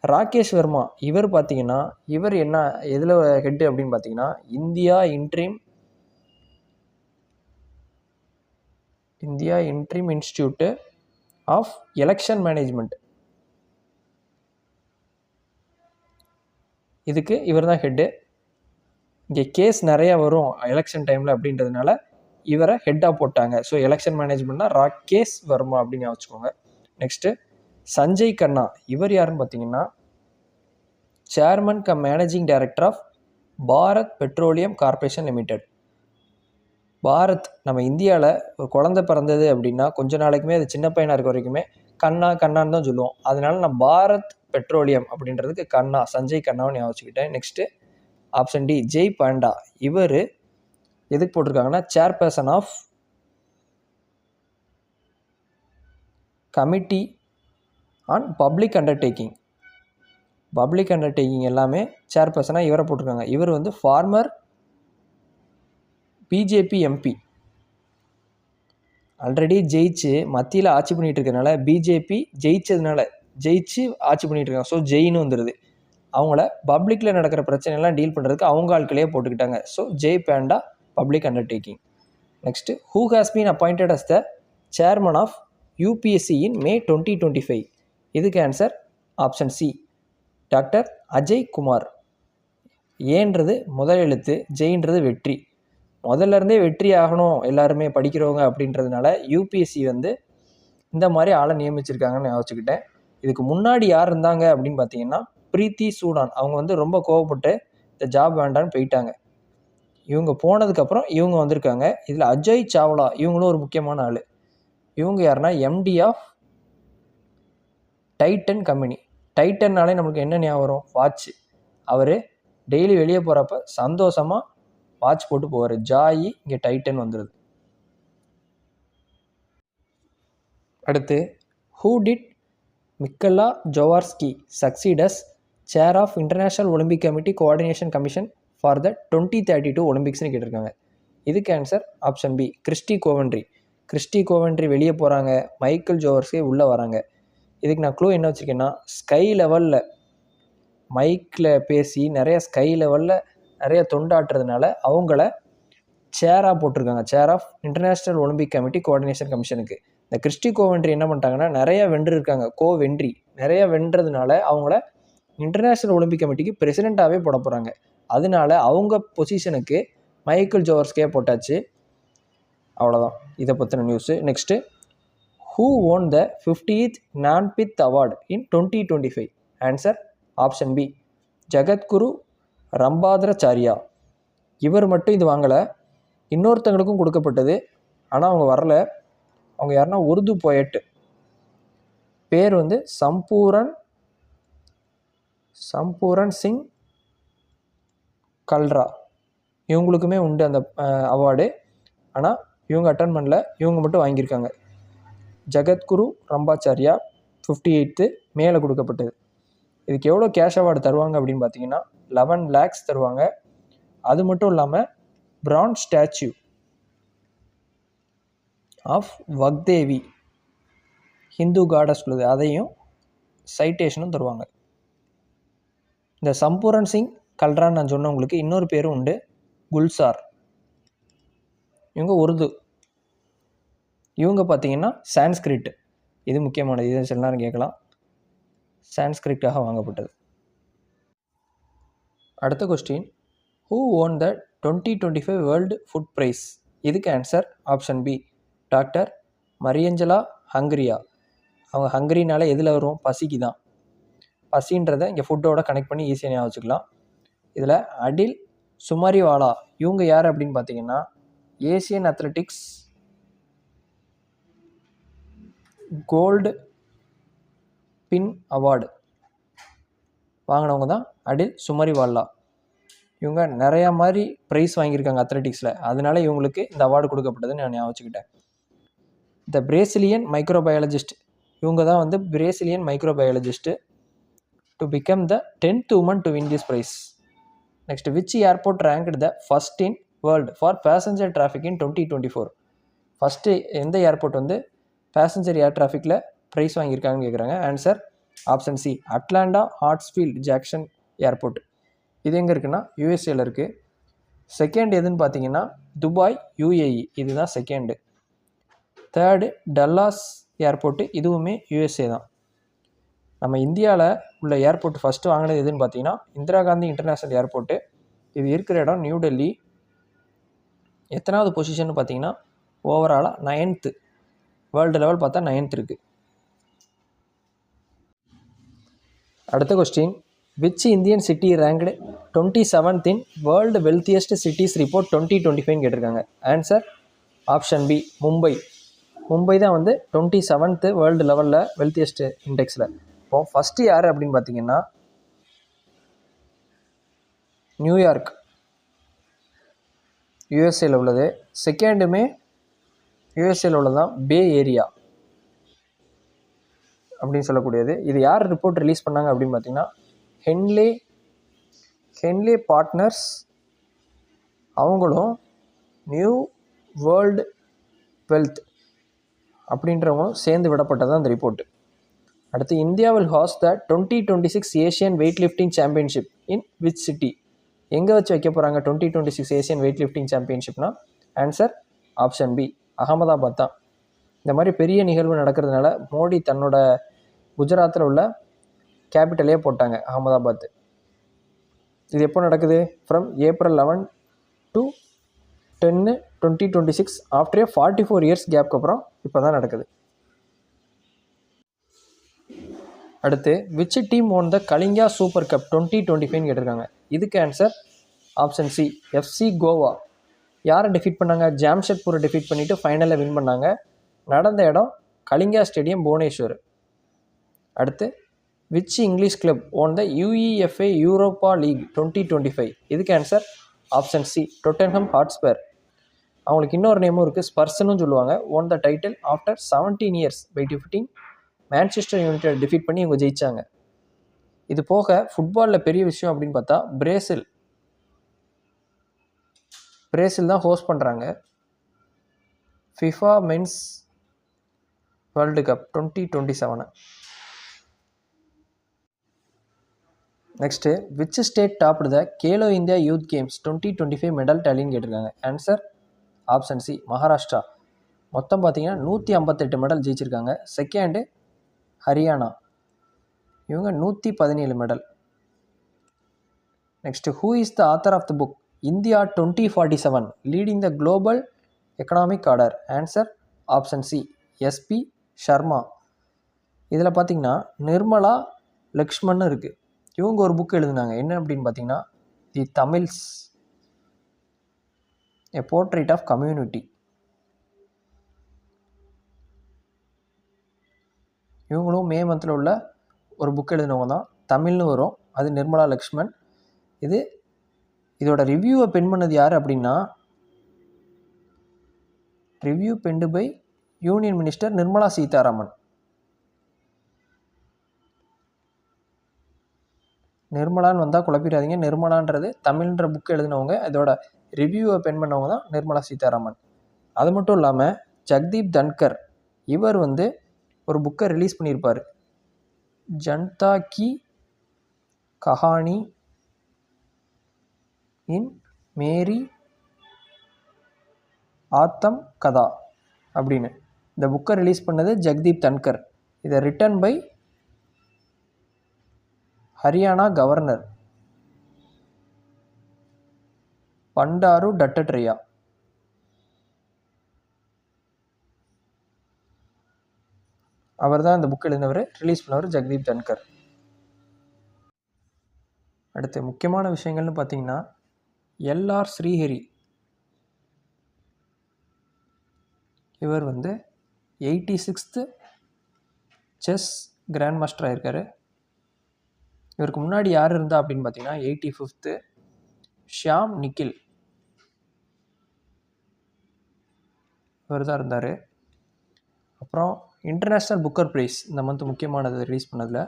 ராகேஷ் வர்மா இவர் பார்த்தீங்கன்னா இவர் என்ன எதில் ஹெட்டு அப்படின்னு பார்த்தீங்கன்னா இந்தியா இன்ட்ரீம் இன்ஸ்டியூட்டு ஆஃப் எலெக்ஷன் மேனேஜ்மெண்ட், இதுக்கு இவர் தான் ஹெட்டு. இங்கே கேஸ் நிறையா வரும் எலெக்ஷன் டைமில் அப்படின்றதுனால இவரை ஹெட்டாக போட்டாங்க. ஸோ எலெக்ஷன் மேனேஜ்மெண்ட்னா ராகேஷ் வர்மா அப்படின்னு வச்சுக்கோங்க. நெக்ஸ்ட்டு சஞ்சய் கண்ணா இவர் யாருன்னு பார்த்தீங்கன்னா chairman cum managing director of Bharat petroleum corporation limited. Bharat நம்ம இந்தியாவில் ஒரு குழந்தை பிறந்தது அப்படின்னா கொஞ்ச நாளைக்குமே அது சின்ன பையனாக இருக்க வரைக்குமே கண்ணான்னு தான் சொல்லுவோம். அதனால நான் பாரத் பெட்ரோலியம் அப்படின்றதுக்கு கண்ணா சஞ்சய் கண்ணான்னு ஞாபகம் வச்சுக்கிட்டேன். Next option D Jay Panda இவர் எதுக்கு போட்டிருக்காங்கன்னா chairperson of committee on public undertaking எல்லாமே சேர்பர்சனாக இவரை போட்டிருக்காங்க. இவர் வந்து ஃபார்மர் பிஜேபி எம்பி, ஆல்ரெடி ஜெயிச்சு மத்தியில் ஆட்சி பண்ணிகிட்டு இருக்கனால பிஜேபி ஜெயிச்சு ஆட்சி பண்ணிகிட்டு இருக்காங்க. ஸோ ஜெயின்னு வந்துடுது. அவங்கள பப்ளிக்கில் நடக்கிற பிரச்சனைலாம் டீல் பண்ணுறதுக்கு அவங்க ஆட்களே போட்டுக்கிட்டாங்க. So Jay Panda public undertaking. Next who has been appointed as the chairman of UPSC in May 2025. இதுக்கு answer option C doctor Ajay Kumar. ஏன்றது முதல் எழுத்து, ஜெயின்றது வெற்றி. முதல்ல இருந்தே வெற்றி ஆகணும் எல்லாருமே படிக்கிறவங்க அப்படின்றதுனால யூபிஎஸ்சி வந்து இந்த மாதிரி ஆளை நியமிச்சிருக்காங்கன்னு நான் வச்சுக்கிட்டேன். இதுக்கு முன்னாடி யார் இருந்தாங்க அப்படின்னு பார்த்தீங்கன்னா பிரீத்தி சூடான். அவங்க வந்து ரொம்ப கோவப்பட்டு இந்த ஜாப் வேண்டான்னு போயிட்டாங்க. இவங்க போனதுக்கப்புறம் இவங்க வந்திருக்காங்க. இதில் அஜய் சாவ்லா இவங்களும் ஒரு முக்கியமான ஆள். இவங்க யாருன்னா எம்டி ஆஃப் டைட்டன் கம்பெனி. டைட்டன்னாலே நமக்கு என்ன ஞாபகம் வரும், வாட்ச். அவர் டெய்லி வெளியே போகிறப்ப சந்தோஷமாக வாட்ச் போட்டு போவார். ஜாயி இங்கே டைட்டன் வந்துடுது. அடுத்து who did Mikaela Jaworski succeed as chair of international Olympic committee coordination commission for the 2032 ஒலிம்பிக்ஸ்னு கேட்டிருக்காங்க. இதுக்கு answer option B Kirsty Coventry வெளியே போகிறாங்க, மைக்கேல் ஜோவர்ஸ்கி உள்ளே வராங்க. இதுக்கு நான் க்ளூ என்ன வச்சுருக்கேன்னா ஸ்கை லெவலில் மைக்கில் பேசி ஸ்கை லெவலில் நிறைய தொண்டாட்டுறதுனால அவங்கள சேராக போட்டிருக்காங்க, chair of international Olympic committee coordination கமிஷனுக்கு. இந்த கிறிஸ்டி கோவென்ட்ரி என்ன பண்ணிட்டாங்கன்னா நிறையா வென்றிருக்காங்க, நிறையா வென்றதுனால அவங்கள இன்டர்நேஷ்னல் ஒலிம்பிக் கமிட்டிக்கு பிரசிடெண்ட்டாகவே போட போகிறாங்க. அதனால அவங்க பொசிஷனுக்கு மைக்கேல் ஜோவர்ஸ்கே போட்டாச்சு. அவ்வளோதான் இதை பற்றின news. Next who won the 50th Jnanpith award in 2025? Answer option B Jagadguru Rambhadracharya. இவர் மட்டும் இது வாங்கலை, இன்னொருத்தங்களுக்கும் கொடுக்கப்பட்டது. ஆனால் அவங்க வரல. அவங்க யாருன்னா உருது போயட்டு, பேர் வந்து சம்பூரன் சிங் கல்ரா. இவங்களுக்குமே உண்டு அந்த அவார்டு. ஆனால் இவங்க அட்டன் பண்ணல, இவங்க மட்டும் வாங்கியிருக்காங்க. ஜகத்குரு ரம்பாச்சாரியா 58th மேலே கொடுக்கப்பட்டது. இதுக்கு எவ்வளோ கேஷ் அவார்டு தருவாங்க அப்படின்னு பார்த்தீங்கன்னா 11 lakhs தருவாங்க. அது மட்டும் இல்லாமல் bronze statue of Vagdevi Hindu goddess உள்ளது, அதையும் சைட்டேஷனும் தருவாங்க. இந்த சம்பூரன் சிங் கல்ரான்னு நான் சொன்னவங்களுக்கு இன்னொரு பேரும் உண்டு, குல்சார். இவங்க உருது. இவங்க பார்த்தீங்கன்னா சான்ஸ்கிரிட். இது முக்கியமானது, இது சில நேரம் கேட்கலாம். சான்ஸ்கிரிட்டாக வாங்கப்பட்டது. அடுத்த question who won the 2025 world food prize? இதுக்கு answer option B doctor Mariangela Hungria. அவங்க ஹங்கரினால எதில் வரும், பசிக்கு தான். பசின்றதை இங்கே ஃபுட்டோட கனெக்ட் பண்ணி ஈஸியாக ஞாபகம் வச்சுக்கலாம். இதில் அடில் சுமாரிவாலா இவங்க யார் அப்படின்னு பார்த்தீங்கன்னா ஏசியன் அத்லெட்டிக்ஸ் கோல்டு பின் அவார்டு வாங்கினவங்க தான் அடில் சுமரிவாலா. இவங்க நிறையா மாதிரி ப்ரைஸ் வாங்கியிருக்காங்க அத்லெட்டிக்ஸில், அதனால இவங்களுக்கு இந்த அவார்டு கொடுக்கப்பட்டதுன்னு நான் ஞாபகம் வச்சுக்கிட்டேன். த பிரேசிலியன் மைக்ரோபயாலஜிஸ்ட், இவங்க தான் வந்து Brazilian microbiologist to become the 10th woman to win this prize. Next, which airport ranked the first in world for passenger traffic in 2024? First எந்த ஏர்போர்ட் வந்து பேசஞ்சர் ஏர் டிராஃபிக்கில் ப்ரைஸ் வாங்கியிருக்காங்கன்னு கேட்குறாங்க. Answer option C, Atlanta Hartsfield Jackson airport. இது எங்கே இருக்குன்னா யூஎஸ்ஏல இருக்குது. செகண்ட் எதுன்னு பார்த்தீங்கன்னா துபாய் யூஏஇ, இதுதான் செகண்டு. தேர்டு டல்லாஸ் ஏர்போர்ட்டு, இதுவுமே யூஎஸ்ஏ தான். நம்ம இந்தியாவில் உள்ள ஏர்போர்ட் ஃபஸ்ட்டு வாங்கினது எதுன்னு பார்த்தீங்கன்னா இந்திரா காந்தி இன்டர்நேஷ்னல் ஏர்போர்ட்டு. இது இருக்கிற இடம் நியூ டெல்லி. எத்தனாவது பொசிஷன் பார்த்தீங்கன்னா ஓவராலாக 9th, வேர்ல்டு லெவல் பார்த்தா 9th இருக்குது. அடுத்த question, which Indian city ranked 27th in world wealthiest cities report 2025 கேட்டிருக்காங்க. Answer option B, Mumbai. Mumbai தான் வந்து 27th வேர்ல்டு லெவலில் வெல்த்தியஸ்ட் இண்டெக்ஸில். இப்போ ஃபஸ்ட்டு யார் அப்படின்னு பார்த்தீங்கன்னா நியூயார்க், யூஎஸ்ஏல உள்ளது. செகண்டுமே யூஎஸ்ஏல உள்ளதான் பே ஏரியா அப்படின்னு சொல்லக்கூடியது. இது யார் ரிப்போர்ட் ரிலீஸ் பண்ணாங்க அப்படின்னு பார்த்தீங்கன்னா ஹென்லே பார்ட்னர்ஸ், அவங்களும் நியூ வேர்ல்டு வெல்த் அப்படின்றவங்களும் சேர்ந்து விடப்பட்டது அந்த ரிப்போர்ட்டு. அடுத்து, India will host the 2026 Asian weightlifting championship in which city? எங்கே வச்சு வைக்க போகிறாங்க 2026 ஏஷியன் வெயிட் லிஃப்டிங் சாம்பியன்ஷிப்னா? ஆன்சர் ஆப்ஷன் பி, அகமதாபாத் தான். இந்த மாதிரி பெரிய நிகழ்வு நடக்கிறதுனால மோடி தன்னோட குஜராத்தில் உள்ள கேபிட்டலே போட்டாங்க அகமதாபாத். இது எப்போ நடக்குது? From April 11 to 10, 2026, after 44 years கேப்க்கு அப்புறம் இப்போ தான் நடக்குது. அடுத்து, which team won the Kalinga super cup 2025 கேட்டிருக்காங்க. இதுக்கு answer option C, FC Goa. யாரை டிஃபீட் பண்ணாங்க? ஜாம்ஷெட்பூரை டிஃபீட் பண்ணிவிட்டு ஃபைனலில் வின் பண்ணாங்க. நடந்த இடம் கலிங்கா ஸ்டேடியம், புவனேஸ்வர். அடுத்து, which English club won the UEFA Europa league 2025? இதுக்கு answer option C, Tottenham Hotspur. அவங்களுக்கு இன்னொரு நேமும் இருக்குது, ஸ்பர்ஸ்னு சொல்லுவாங்க. Won the title after 17 years by defeating Manchester United defeat பண்ணி இவங்க ஜெயித்தாங்க. இது போக ஃபுட்பாலில் பெரிய விஷயம் அப்படின்னு பார்த்தா பிரேசில் தான் ஹோஸ்ட் பண்ணுறாங்க FIFA men's world cup 2027. Next, which state topped the Khelo India youth games 2025 medal டேலின்னு கேட்டிருக்காங்க. Answer option C, Maharashtra. மொத்தம் பார்த்தீங்கன்னா 158 மெடல் ஜெயிச்சிருக்காங்க. செகண்டு ஹரியானா, இவங்க 117 medal. Next, who is the author of the book India 2047 leading the global economic order? Answer option C, SP Sharma. இதில் பார்த்தீங்கன்னா நிர்மலா லக்ஷ்மன் இருக்குது. இவங்க ஒரு புக் எழுதுனாங்க. என்ன அப்படின்னு பார்த்தீங்கன்னா the Tamils a portrait of community. இவங்களும் மே மந்தில் உள்ள ஒரு புக் எழுதினவங்க தான். தமிழ்னு வரும், அது நிர்மலா லக்ஷ்மன். இதோட ரிவ்யூவை பென் பண்ணது யார் அப்படின்னா review penned by union minister Nirmala Sitharaman. நிர்மலான்னு வந்தால் குழப்பிடாதீங்க, நிர்மலான்றது தமிழ்ன்ற புக் எழுதினவங்க. இதோட ரிவ்யூவை பென் பண்ணவங்க தான் நிர்மலா சீதாராமன். அது மட்டும் இல்லாமல் ஜக்தீப் தன்கர், இவர் வந்து ஒரு புக்கை ரிலீஸ் பண்ணியிருப்பார், ஜனதா கி கஹானி இன் மேரி ஆத்தம் கதா அப்படின்னு. இந்த புக்கை ரிலீஸ் பண்ணது ஜக்தீப் தன்கர். இதை written by Haryana governor Bandaru Dattatreya. அவர் தான் இந்த புக் எழுதினவர், ரிலீஸ் பண்ணவர் ஜக்தீப் தன்கர். அடுத்து முக்கியமான விஷயங்கள்னு பார்த்தீங்கன்னா எல்ஆர் ஸ்ரீஹரி, இவர் வந்து 86th செஸ் கிராண்ட் மாஸ்டர் ஆகியிருக்காரு. இவருக்கு முன்னாடி யார் இருந்தா அப்படின்னு பார்த்தீங்கன்னா 85th ஷியாம் நிக்கில், இவர் தான் இருந்தார். அப்புறம் இன்டர்நேஷ்னல் புக்கர் ப்ரைஸ் இந்த மந்த் முக்கியமானது ரிலீஸ் பண்ணதில்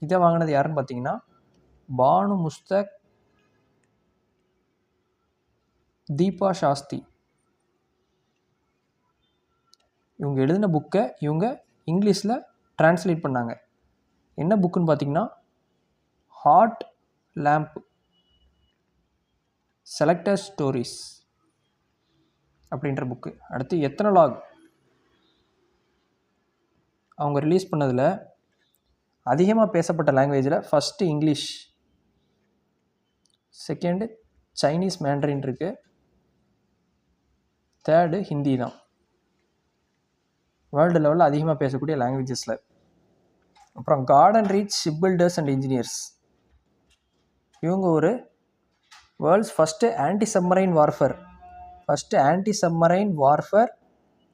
இதை வாங்கினது யாருன்னு பார்த்தீங்கன்னா பானு முஸ்தக், தீபா சாஸ்தி. இவங்க எழுதின புக்கை இவங்க இங்கிலீஷில் ட்ரான்ஸ்லேட் பண்ணாங்க. என்ன புக்குன்னு பார்த்தீங்கன்னா ஹார்ட் லேம்ப் செலக்டட் ஸ்டோரிஸ் அப்படின்ற புக்கு. அடுத்து எத்தனலாக் அவங்க ரிலீஸ் பண்ணதில் அதிகமாக பேசப்பட்ட லாங்குவேஜில் first English, second Chinese Mandarin இருக்குது, தேர்டு ஹிந்தி தான் வேர்ல்டு லெவலில் அதிகமாக பேசக்கூடிய லாங்குவேஜஸில். அப்புறம் Garden Reach ship builders and engineers. இவங்க ஒரு world's first anti submarine warfare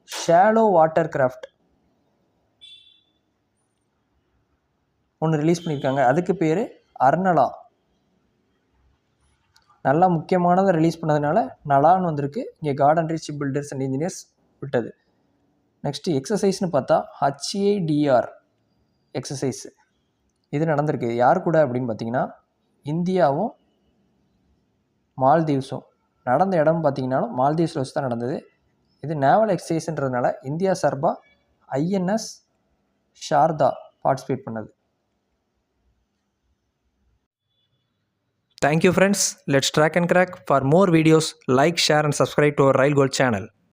shallow water craft ஒன்று ரிலீஸ் பண்ணியிருக்காங்க. அதுக்கு பேர் அர்னலா. நல்லா முக்கியமானதை ரிலீஸ் பண்ணதுனால நலான்னு வந்திருக்கு. இங்கே Garden Reach ship builders and engineers விட்டது. நெக்ஸ்ட்டு எக்ஸசைஸ்னு பார்த்தா HADR எக்ஸசைஸ். இது நடந்திருக்கு யார் கூட அப்படின்னு பார்த்தீங்கன்னா இந்தியாவும் மால்தீவ்ஸும். நடந்த இடம் பார்த்தீங்கன்னாலும் மால்தீவ்ஸில் வச்சு தான் நடந்தது. இது நேவல் எக்ஸசைஸ்ன்றதுனால இந்தியா சார்பாக INS சாரதா பார்ட்டிசிபேட் பண்ணது. Thank you friends. Let's track and crack. For more videos, like, share and subscribe to our Rail Gold channel.